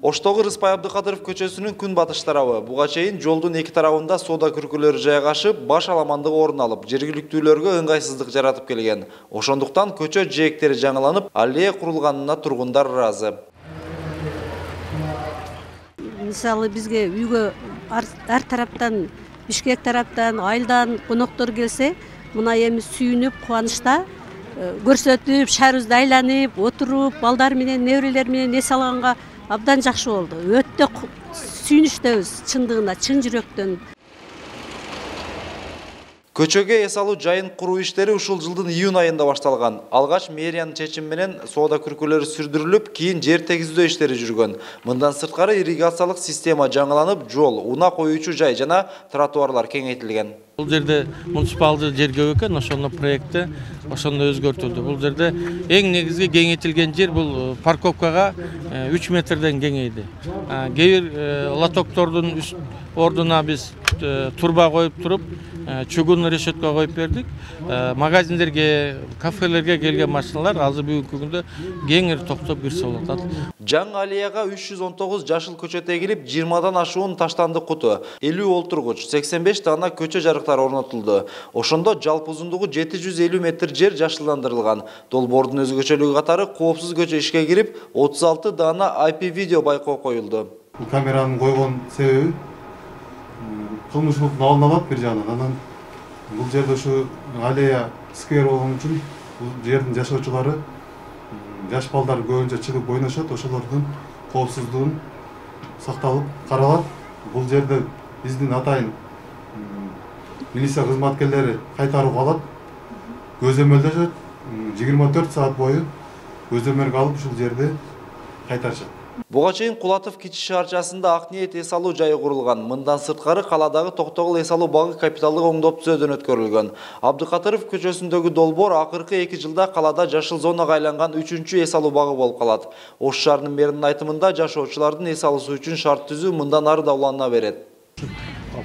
Оштогу Рыспай Абдыкадыров көчөсүнүн күнбатыш тарабы. Буга чейин жолдун эки тарабында соода күркөлөрү жайгашып, баш аламандык орун алып, жергиликтүүлөргө ыңгайсыздык жаратып келген. Ошондуктан көчө жээктери жаңыланып, аллея курулганына тургундар ыраазы. Мисалы бизге үйгө ар тараптан, Бишкек тараптан, айылдан коноктор келсе, мына эми сүйүнүп, кубанычта көрсөтүп, шаарыбызды айланып, отуруп, балдар менен, неберелер менен эс алганга абдан жакшы болду. Өтө сүйүнүчтөбүз, чындыгында, чын жүрөктөн. Көчөгө эс алуу жайын куруу иштери ушул жылдын июнь айында башталган. Алгач мэриянын чечими менен соода күркөлөрү сүрдүрүлүп, кийин жер тегиздөө иштери жүргөн. Мындан сырткары ирригациялык система жаңыланып, жол, унаа коюучу жай жана тротуарлар кеңейтилген. Бул жерде муниципалдуу жергөө экен, ошондо проектте ошондо өзгөртүлдү. Бул жерде эң негизги кеңейтилген жер бул парковкага 3 метрден кеңейди. Кээ бир лотоктордун ордуна биз турба коюп туруп, чугунный решетка коюп бердик. Магазиндерге, кафелерге келген машиналар азыр бүгүнкү күндө кеңири токтоп кирсе болот. Жаңы аллеяга 319 жашыл көчөт эгилип, 20дан ашуун таштанды куту, 50 олтургуч, 85 дана көчө жарыктары орнотулду. Ошондо жалпы узундугу 750 метр жер жашылдандырылган. Долбоордун өзгөчөлүгү катары коопсуз көчө ишке кирип, 36 дана IP видео байкоо коюлду. Камеранын койгон себеби кылмыштын алдын алат бир жагынан. Анан бул жерде ушу аллея сквер болгон үчүн бул жердин жашоочулары, жаш балдар көбүнчө чыгып ойношот, ошолордун коопсуздугун сакталып каралат. Бул жерде биздин атайын милиция кызматкерлери кайтарып алат, көзөмөлдөшөт, 24 саат бою көзөмөлгө алып ушул жерде кайтарышат. Буга чейин Кулатов кичи шаарчасында ак ниет эс алуу жайы курулган. Мындан сырткары каладагы Токтогул эс алуу багы капиталдык оңдоп түзөөдөн өткөрүлгөн. Абдыкадыров көчөсүндөгү долбоор акыркы 2 жылда калада жашыл зонага айланган 3-эс алуу багы болуп калат. Ош шаарынын мэринин айтымында жашоочулардын эс алуусу үчүн шарт түзүү мындан ары да улана берет.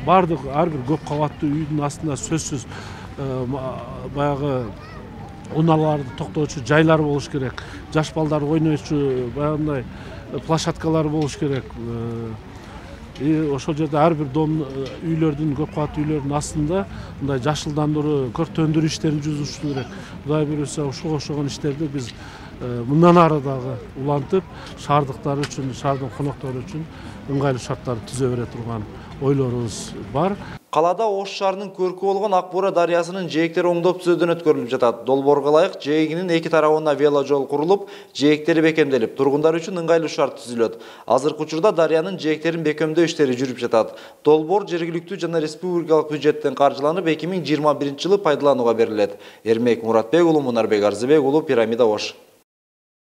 Бардык ар бир көп кабаттуу үйдүн астында сөзсүз баягы унааларды токтоочу жайлар болуш керек. Жаш балдар ойнойчу баягындай площадкалар болуш керек. Ошол жерде ар бир дом үйлөрдүн, көп кабаттуу үйлөрдүн астында мындай жашылдандыруу, көртөндүрүү иштерин жүргүзүш керек. Кудай буюрса ушуга окшогон иштерди биз мындан ары дагы улантып, шаардыктар үчүн, шаардын коноктору үчүн ыңгайлуу шарттарды түзө бере турган ойлорубуз бар. Калада Ош шаарынын көркү болгон Ак Бура дарыясынын жээктери оңдоп түзөөдөн өткөрүлүп жатат. Долбоорго ылайык жээгинин эки тарабына веложол курулуп, жээктери бекемделип, тургундар үчүн ыңгайлуу шарт түзүлөт. Азыркы учурда дарыянын жээктерин бекемдөө иштери жүрүп жатат. Долбоор жергиликтүү жана республикалык бюджеттен каржыланып 2021 жылы пайдаланууга берилет. Эрмек Муратбек уулу, Мунарбек Арзыбек уулу, Пирамида Ош.